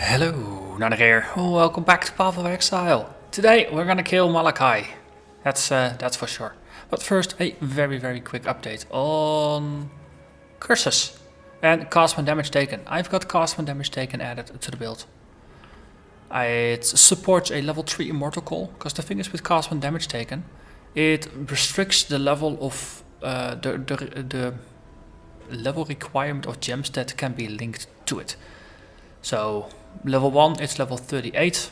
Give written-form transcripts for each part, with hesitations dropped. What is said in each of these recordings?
Hello, Narnach here. Welcome back to Path of Exile. Today we're gonna kill Malachai. That's for sure. But first, a very quick update on curses and cost when damage taken. I've got cost when damage taken added to the build. It supports a level 3 immortal call, because the thing is with cost when damage taken, it restricts the level of the level requirement of gems that can be linked to it. So level 1 it's level 38,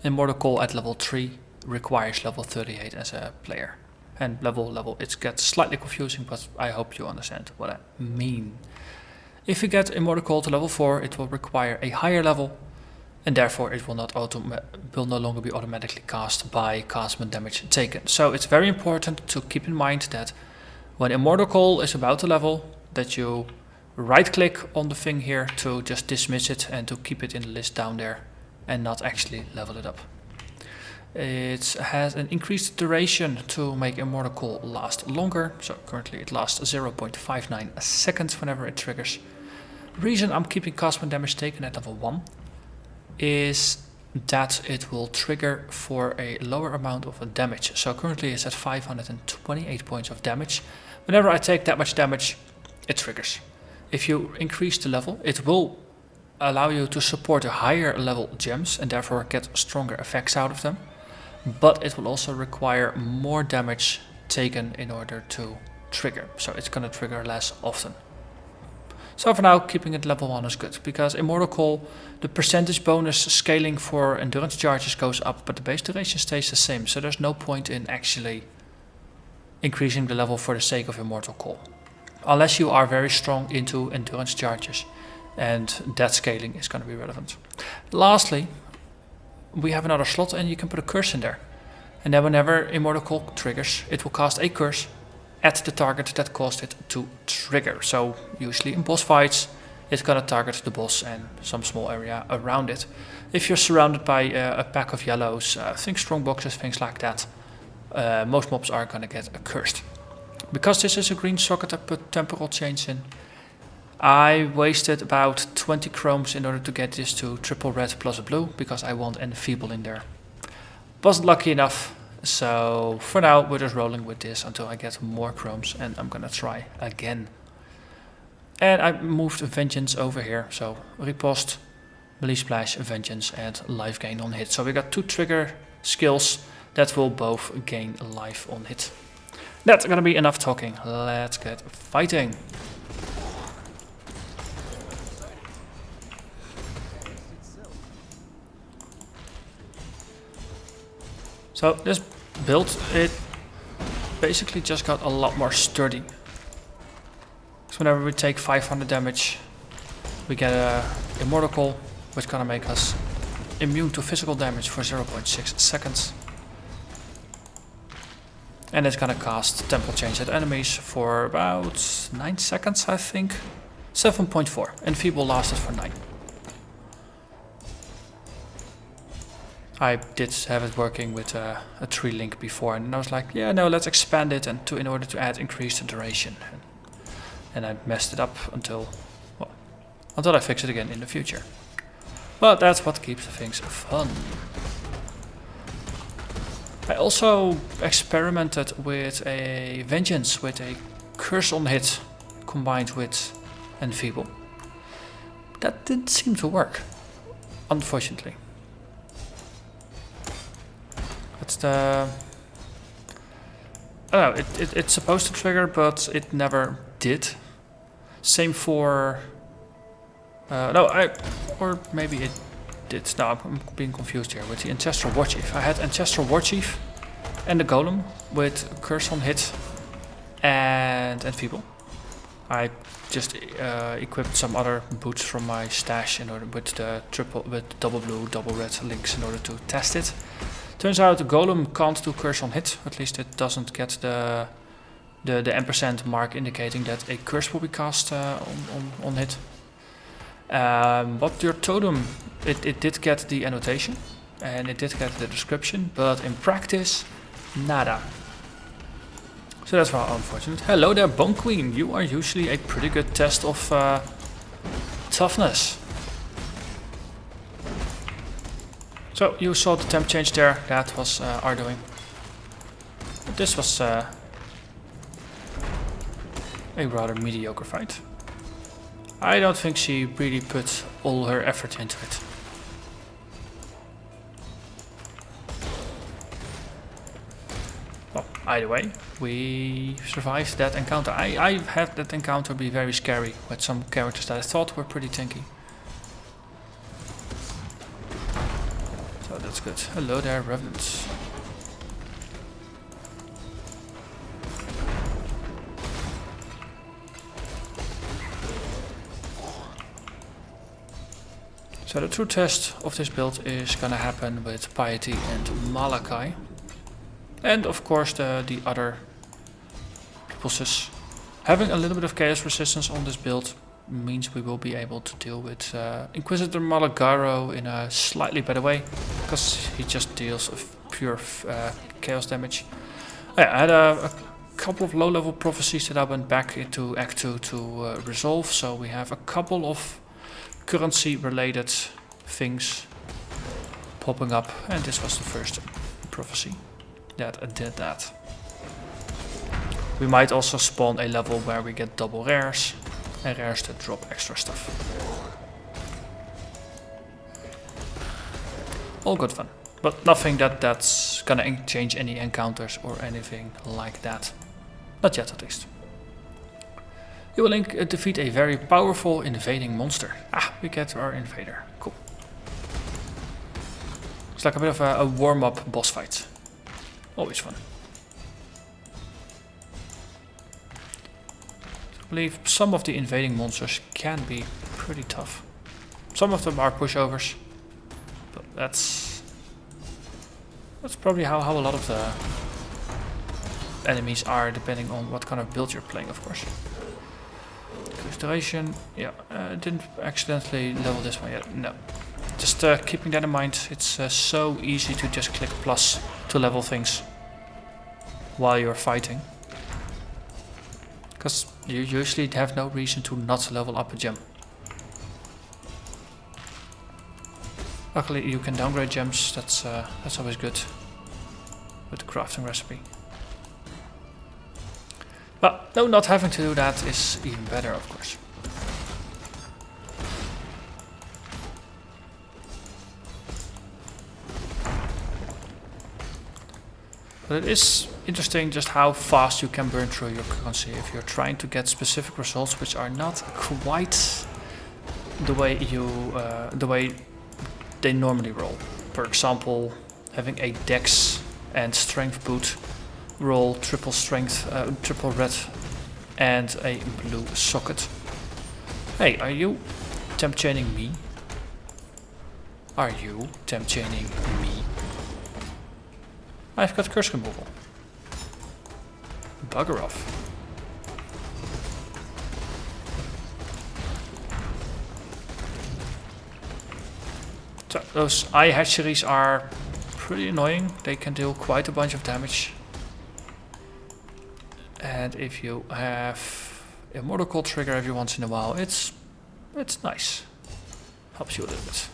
immortal call at level 3 requires level 38 as a player. And level it gets slightly confusing, but I hope you understand what I mean. If you get immortal call to level 4, it will require a higher level, and therefore it will no longer be automatically cast by cost when damage taken. So it's very important to keep in mind that when immortal call is about to level, that you right click on the thing here to just dismiss it and to keep it in the list down there and not actually level it up. It has an increased duration to make immortal call last longer, so currently it lasts 0.59 seconds whenever it triggers. The reason I'm keeping cost when damage taken at level 1 is that it will trigger for a lower amount of damage. So currently it's at 528 points of damage. Whenever I take that much damage, it triggers. If you increase the level, it will allow you to support a higher level gems and therefore get stronger effects out of them. But it will also require more damage taken in order to trigger. So it's going to trigger less often. So for now, keeping it level 1 is good, because immortal call, the percentage bonus scaling for endurance charges goes up, but the base duration stays the same. So there's no point in actually increasing the level for the sake of immortal call, unless you are very strong into endurance charges, and that scaling is going to be relevant. Lastly, we have another slot and you can put a curse in there. And then whenever immortal call triggers, it will cast a curse at the target that caused it to trigger. So usually in boss fights, it's going to target the boss and some small area around it. If you're surrounded by a pack of yellows, think strong boxes, things like that, most mobs are going to get cursed. Because this is a green socket, I put temporal chains in. I wasted about 20 chromes in order to get this to triple red plus a blue, because I want Enfeeble in there. Wasn't lucky enough, so for now we're just rolling with this until I get more chromes, and I'm gonna try again. And I moved Vengeance over here, so riposte, melee splash, Vengeance, and life gain on hit. So we got 2 trigger skills that will both gain life on hit. That's gonna be enough talking. Let's get fighting. So this build, it basically just got a lot more sturdy. So whenever we take 500 damage, we get a immortal call, which is gonna make us immune to physical damage for 0.6 seconds. And it's gonna cast temporal change at enemies for about 9 seconds, I think. 7.4. Enfeeble lasted for 9. I did have it working with a tree link before, and I was like, yeah, no, let's expand it in order to add increased duration. And I messed it up until I fix it again in the future. But that's what keeps things fun. I also experimented with a Vengeance with a curse on hit combined with Enfeeble. That didn't seem to work, unfortunately. That's the... I don't know, it's supposed to trigger, but it never did. Same for... or maybe it did. No, I'm being confused here with the Ancestral Warchief. I had Ancestral Warchief and the Golem with Curse on hit and Enfeeble. I just equipped some other boots from my stash in order with double blue, double red links in order to test it. Turns out the Golem can't do Curse on hit. At least it doesn't get the ampersand mark indicating that a curse will be cast on hit. But your totem, it did get the annotation and it did get the description, but in practice, nada. So that's rather unfortunate. Hello there, Bone Queen. You are usually a pretty good test of toughness. So you saw the temp change there, that was our doing. But this was a rather mediocre fight. I don't think she really put all her effort into it. Well, either way, we survived that encounter. I've had that encounter be very scary with some characters that I thought were pretty tanky. So that's good. Hello there, Revenants. So the true test of this build is gonna happen with Piety and Malachai. And of course the other bosses. Having a little bit of chaos resistance on this build means we will be able to deal with Inquisitor Malagaro in a slightly better way. Because he just deals with pure chaos damage. I had a couple of low level prophecies that I went back into Act 2 to resolve. So we have a couple of currency related things popping up, and this was the first prophecy that did that. We might also spawn a level where we get double rares and rares that drop extra stuff. All good fun, but nothing that's gonna change any encounters or anything like that. Not yet at least. You will defeat a very powerful invading monster. Ah, we get our invader. Cool. It's like a bit of a warm-up boss fight. Always fun. I believe some of the invading monsters can be pretty tough. Some of them are pushovers, but that's probably how a lot of the enemies are, depending on what kind of build you're playing, of course. Duration, yeah, didn't accidentally level this one yet, no. Just keeping that in mind, it's so easy to just click plus to level things while you're fighting. Because you usually have no reason to not level up a gem. Luckily you can downgrade gems, that's always good with the crafting recipe. But no, not having to do that is even better, of course. But it is interesting just how fast you can burn through your currency if you're trying to get specific results which are not quite the way they normally roll. For example, having a dex and strength boot roll triple strength, triple red, and a blue socket. Hey, are you temp chaining me? Are you temp chaining me? I've got curse removal. Bugger off. So those eye hatcheries are pretty annoying. They can deal quite a bunch of damage. And if you have a Mortal Coil trigger every once in a while, it's nice. Helps you a little bit.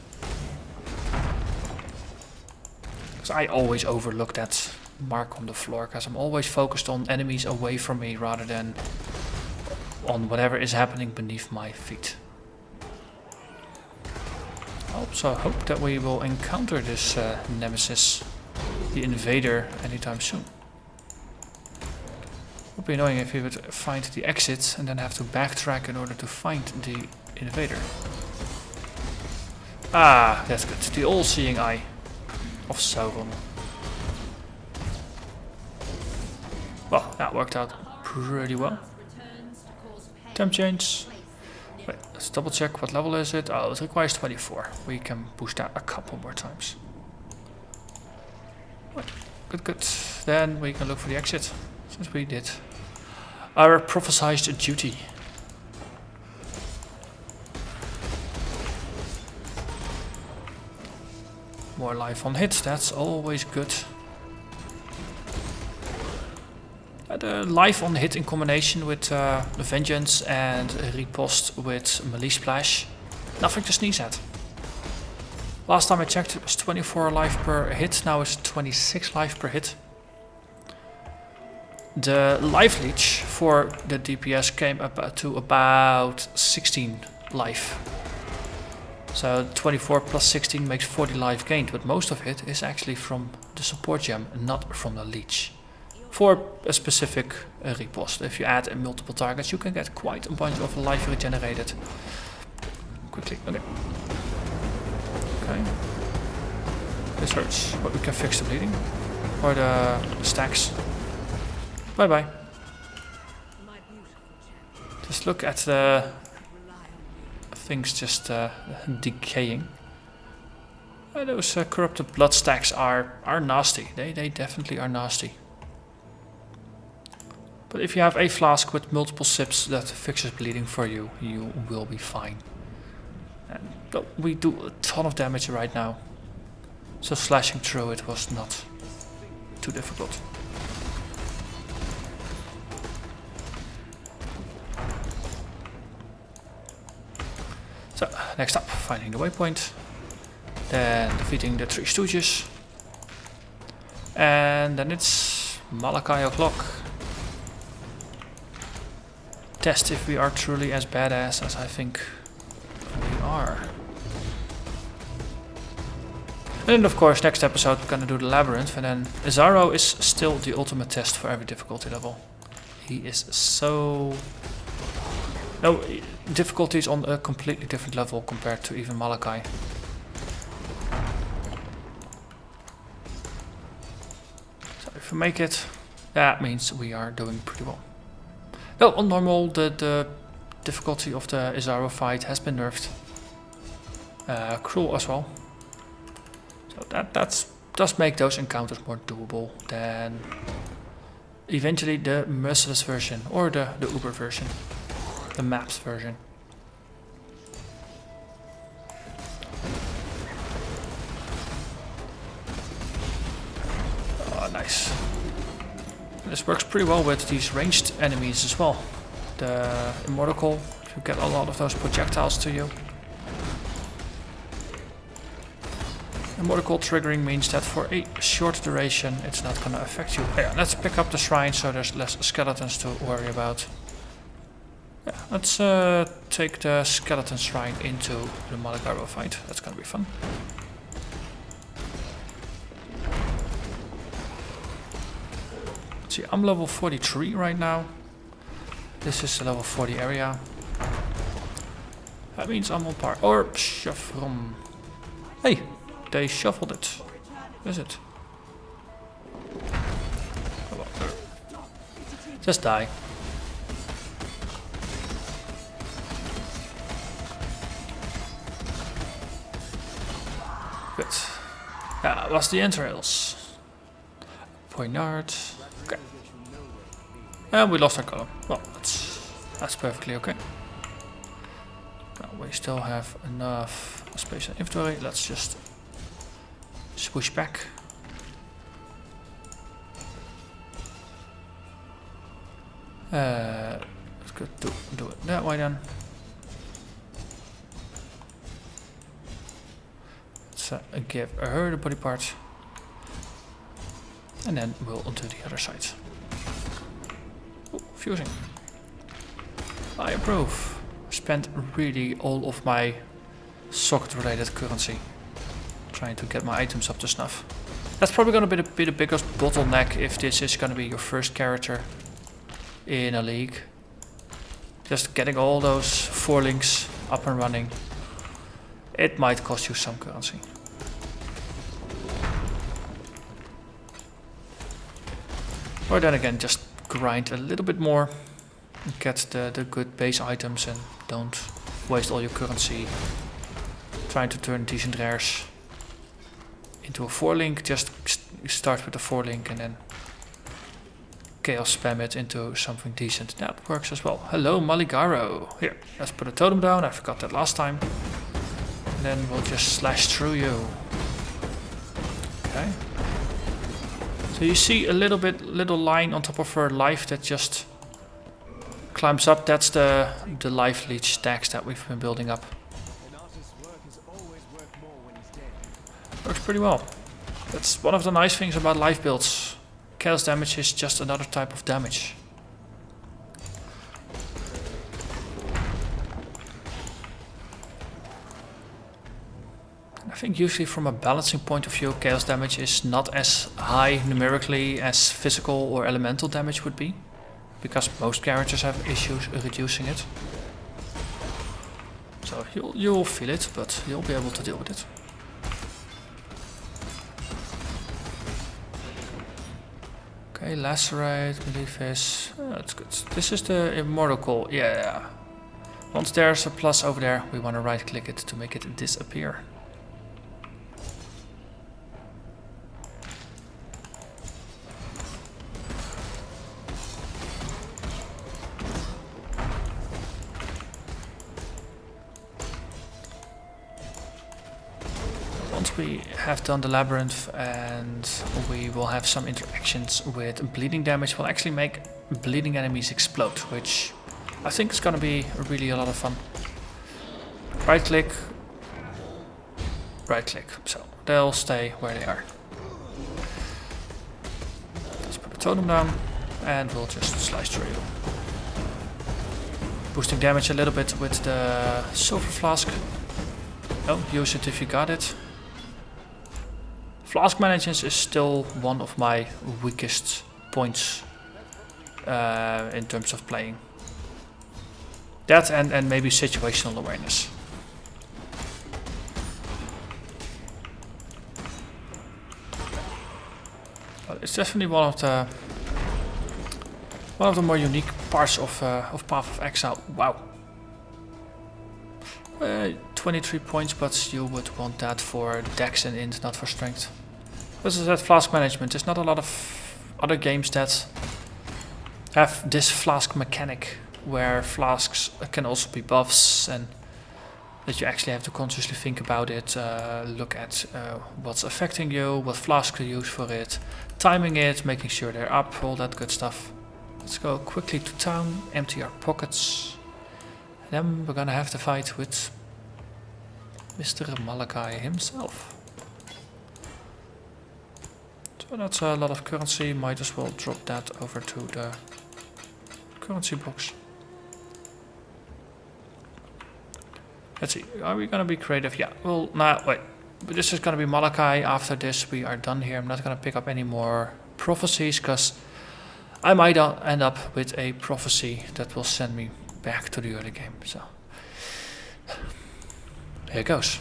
Because I always overlook that mark on the floor, because I'm always focused on enemies away from me rather than on whatever is happening beneath my feet. I also hope that we will encounter this nemesis, the invader, anytime soon. Would be annoying if we would find the exit and then have to backtrack in order to find the invader. Ah, that's good. The all-seeing eye of Sauron. Well, that worked out pretty well. Temp change. Wait, let's double check what level is it. Oh, it requires 24. We can push that a couple more times. Good, good. Then we can look for the exit, since we did our prophesized duty. More life on hit, that's always good. The life on hit in combination with Vengeance and Riposte with Melee Splash. Nothing to sneeze at. Last time I checked it was 24 life per hit, now it's 26 life per hit. The life leech for the DPS came up to about 16 life. So 24 plus 16 makes 40 life gained, but most of it is actually from the support gem and not from the leech. For a specific riposte. If you add multiple targets, you can get quite a bunch of life regenerated. Quickly, okay. Okay. This hurts, but we can fix the bleeding. Or the stacks. Bye bye. Just look at the things just decaying. Those corrupted blood stacks are nasty. They definitely are nasty. But if you have a flask with multiple sips that fixes bleeding for you, you will be fine. And we do a ton of damage right now. So slashing through it was not too difficult. So, next up, finding the waypoint. Then defeating the three stooges. And then it's Malachai o'clock. Test if we are truly as badass as I think we are. And then of course next episode we're gonna do the Labyrinth, and then Zaro is still the ultimate test for every difficulty level. He is so... No, difficulty is on a completely different level compared to even Malachai. So if we make it, that means we are doing pretty well. No, on normal the difficulty of the Zaro fight has been nerfed. Cruel as well. So that does make those encounters more doable than eventually the merciless version or the Uber version. The maps version. Oh, nice. This works pretty well with these ranged enemies as well. The Immortal, if you get a lot of those projectiles to you. Immortal triggering means that for a short duration it's not going to affect you. Yeah, let's pick up the shrine so there's less skeletons to worry about. Yeah, let's take the skeleton shrine into the Malachai fight. That's gonna be fun. Let's see, I'm level 43 right now. This is the level 40 area. That means I'm on par. Or shuffle. Hey, they shuffled it. Is it? Come on. Just die. Good. That was the entrails. Poignard. Okay. And we lost our column. Well, that's perfectly okay. Now we still have enough space in inventory. Let's just swoosh back. Let's go do it that way then. Give her the body part, and then we'll do the other side. Ooh, fusing. I approve. Spent really all of my socket related currency trying to get my items up to snuff. That's probably going to be the biggest bottleneck if this is going to be your first character in a league. Just getting all those 4 links up and running. It might cost you some currency. Or then again, just grind a little bit more, get the good base items and don't waste all your currency trying to turn decent rares into a 4 link. Just start with a 4 link and then chaos spam it into something decent. That works as well. Hello Maligaro. Here, let's put a totem down. I forgot that last time. And then we'll just slash through you. Okay. So you see a little line on top of her life that just climbs up. That's the life leech stacks that we've been building up. Works pretty well. That's one of the nice things about life builds. Chaos damage is just another type of damage. I think usually from a balancing point of view, chaos damage is not as high numerically as physical or elemental damage would be, because most characters have issues reducing it. So you'll feel it, but you'll be able to deal with it. Okay, Lacerate, believe this. That's good. This is the Immortal Call. Yeah. Once there's a plus over there, we want to right click it to make it disappear. Once we have done the Labyrinth and we will have some interactions with bleeding damage, we'll actually make bleeding enemies explode, which I think is going to be really a lot of fun. Right click, so they'll stay where they are. Let's put the totem down and we'll just slice through you. Boosting damage a little bit with the Silver Flask. Oh, use it if you got it. Flask management is still one of my weakest points in terms of playing. That and maybe situational awareness. But it's definitely one of the more unique parts of Path of Exile. Wow. 23 points, but you would want that for dex and int, not for strength. This is that flask management. There's not a lot of other games that have this flask mechanic, where flasks can also be buffs and that you actually have to consciously think about it, look at what's affecting you, what flask to use for it, timing it, making sure they're up, all that good stuff. Let's go quickly to town, empty our pockets. Then we're gonna have to fight with Mr. Malachai himself. So that's a lot of currency, might as well drop that over to the currency box. Let's see, are we gonna be creative? Yeah, well, nah, wait. But this is gonna be Malachai. After this we are done here. I'm not gonna pick up any more prophecies, because I might end up with a prophecy that will send me back to the early game, so here it goes.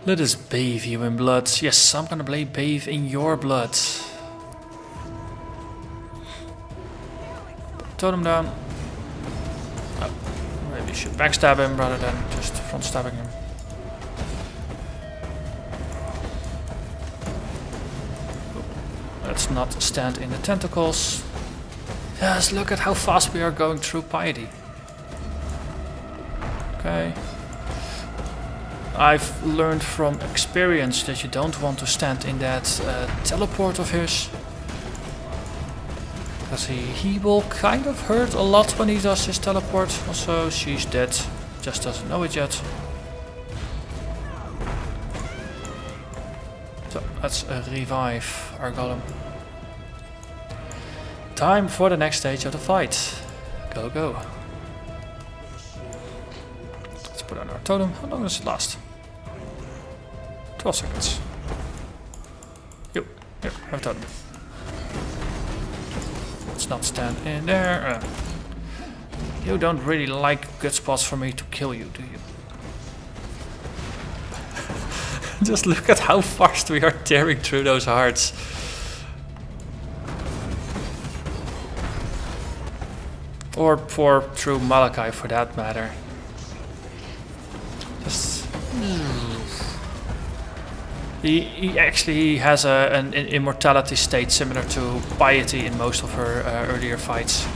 Let us bathe you in blood. Yes, I'm gonna bathe in your blood. Totem down. Oh, maybe you should backstab him rather than just front stabbing him. Let's not stand in the tentacles. Yes, look at how fast we are going through piety. Okay. I've learned from experience that you don't want to stand in that teleport of his. Because he will kind of hurt a lot when he does his teleport. Also, she's dead. Just doesn't know it yet. So, let's revive our golem. Time for the next stage of the fight. Go, go. Let's put on our totem. How long does it last? 12 seconds. Yo, here, have a totem. Let's not stand in there. You don't really like good spots for me to kill you, do you? Just look at how fast we are tearing through those hearts. Or through Malachai for that matter. Just... He actually has an immortality state similar to Piety in most of her earlier fights.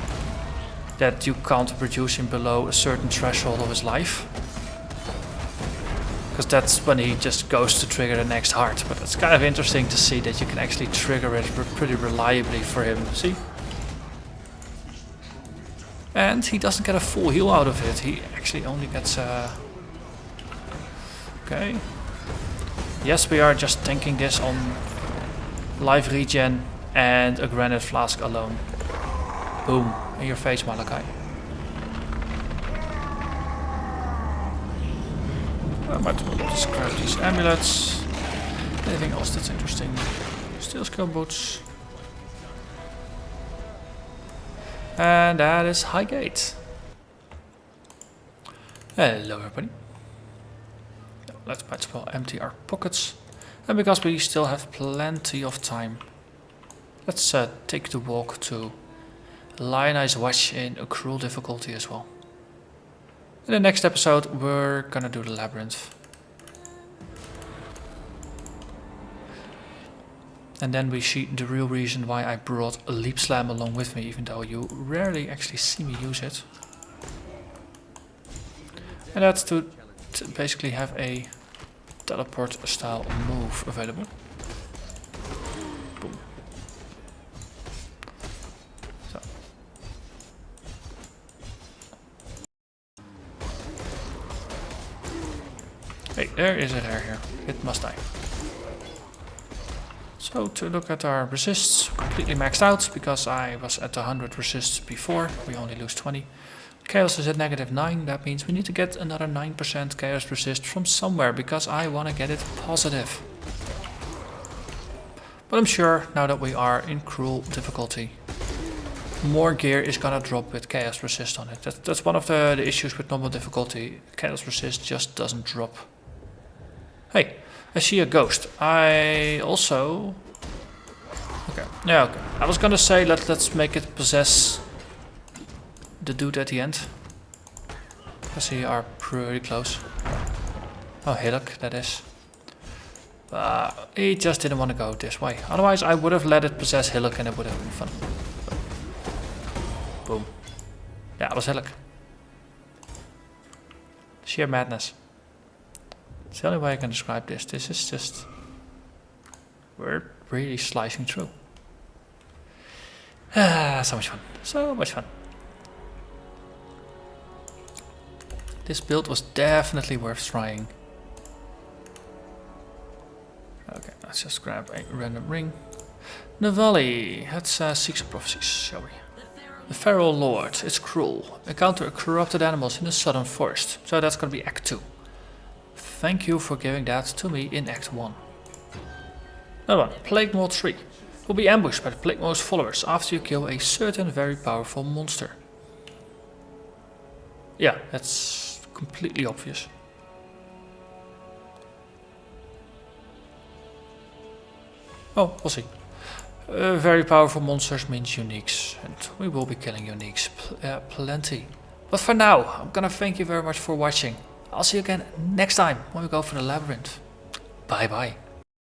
That you can't reduce him below a certain threshold of his life. Because that's when he just goes to trigger the next heart. But it's kind of interesting to see that you can actually trigger it pretty reliably for him. See? And he doesn't get a full heal out of it. He actually only gets okay. Yes, we are just tanking this on life regen and a granite flask alone. Boom. In your face, Malachai. I might just grab these amulets. Anything else that's interesting? Steel skill boots. And that is Highgate. Hello everybody. Let's might as well empty our pockets. And because we still have plenty of time, let's take the walk to Lionized Watch in a cruel difficulty as well. In the next episode we're gonna do the Labyrinth. And then we see the real reason why I brought a Leap Slam along with me, even though you rarely actually see me use it. And that's to basically have a teleport style move available. Boom. So. Hey, there is a rare here. It must die. So to look at our resists, completely maxed out because I was at 100 resists before, we only lose 20. Chaos is at -9, that means we need to get another 9% chaos resist from somewhere because I want to get it positive. But I'm sure now that we are in cruel difficulty, more gear is gonna drop with chaos resist on it. That's one of the issues with normal difficulty, chaos resist just doesn't drop. Hey, I see a ghost. I also... Okay, yeah, okay. I was gonna say let's make it possess the dude at the end. Because we are pretty close. Oh, Hillock, that is. He just didn't want to go this way. Otherwise I would have let it possess Hillock and it would have been fun. Boom. Yeah, it was Hillock. Sheer madness. It's the only way I can describe this. This is just... we're really slicing through. Ah, so much fun. So much fun. This build was definitely worth trying. Okay, let's just grab a random ring. Navali, let's seek some prophecies, shall we? The Feral Lord, it's cruel. Encounter corrupted animals in the southern forest. So that's gonna be Act 2. Thank you for giving that to me in Act 1. Another one, Plague Mode 3. Will be ambushed by the Plague Mode's followers after you kill a certain very powerful monster. Yeah, that's completely obvious. Oh, we'll see. Very powerful monsters means uniques, and we will be killing uniques plenty. But for now, I'm gonna thank you very much for watching. I'll see you again next time when we go for the Labyrinth. Bye bye.